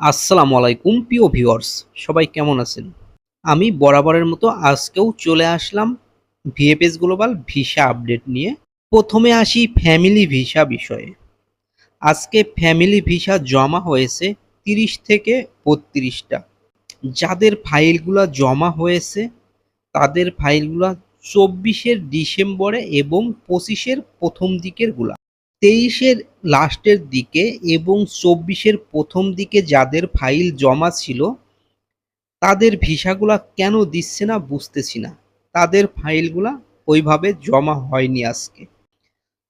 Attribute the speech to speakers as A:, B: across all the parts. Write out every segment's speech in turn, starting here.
A: আসসালামু আলাইকুম প্রিয় ভিউয়ার্স, সবাই কেমন আছেন? আমি বরাবরের মতো আজকেও চলে আসলাম ভিএফএস গ্লোবাল ভিসা আপডেট নিয়ে। প্রথমে আসি ফ্যামিলি ভিসা বিষয়ে। আজকে ফ্যামিলি ভিসা জমা হয়েছে ৩০ থেকে ৩২টা। যাদের ফাইলগুলা জমা হয়েছে তাদের ফাইলগুলা ২৪ ডিসেম্বরে এবং ২৫ প্রথম দিকের গুলা। ২৩ লাস্টের দিকে এবং ২৪ প্রথম দিকে যাদের ফাইল জমা ছিল তাদের ভিসাগুলা কেন দিচ্ছে না বুঝতেছি না। তাদের ফাইলগুলা ওইভাবে জমা হয়নি আজকে।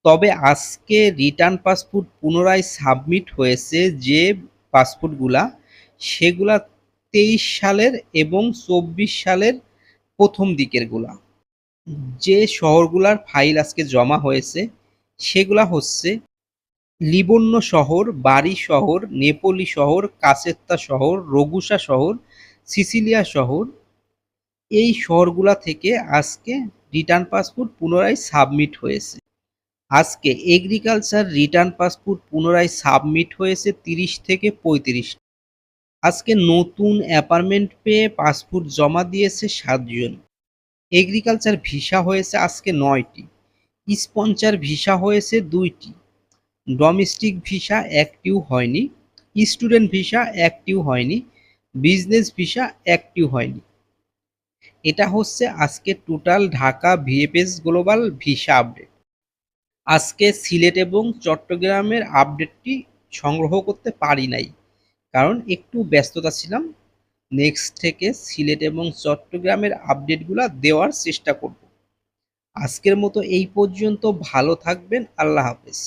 A: তবে আজকে রিটার্ন পাসপোর্ট পুনরায় সাবমিট হয়েছে যে পাসপোর্টগুলা, সেগুলা ২৩ সালের এবং ২৪ সালের প্রথম দিকেরগুলা। যে শহরগুলার ফাইল আজকে জমা হয়েছে সেগুলা হচ্ছে লিভোর্নো শহর, বারি শহর, নেপোলি শহর, কাসেত্তা শহর, রগুসা শহর, সিসিলিয়া শহর। এই শহরগুলা থেকে আজকে রিটার্ন পাসপোর্ট পুনরায় সাবমিট হয়েছে। আজকে এগ্রিকালচার রিটার্ন পাসপোর্ট পুনরায় সাবমিট হয়েছে ৩০ থেকে ৩৫। আজকে নতুন অ্যাপার্টমেন্ট পেয়ে পাসপোর্ট জমা দিয়েছে ৭ জন। এগ্রিকালচার ভিসা হয়েছে আজকে ৯টি। স্পন্সর ভিসা হয়েছে ২টি। ডোমেস্টিক ভিসা একটিও হয়নি। স্টুডেন্ট ভিসা একটিও হয়নি। বিজনেস ভিসা একটিও হয়নি। এটা হচ্ছে আজকে total Dhaka VFS global visa update. আজকে সিলেট এবং চট্টগ্রামের আপডেটটি সংগ্রহ করতে পারি নাই, কারণ একটু ব্যস্ততা ছিলাম। নেক্সট থেকে সিলেট এবং চট্টগ্রামের আপডেটগুলো দেওয়ার চেষ্টা করব। আজকের মতো এই পর্যন্ত। ভালো থাকবেন। আল্লাহ হাফেজ।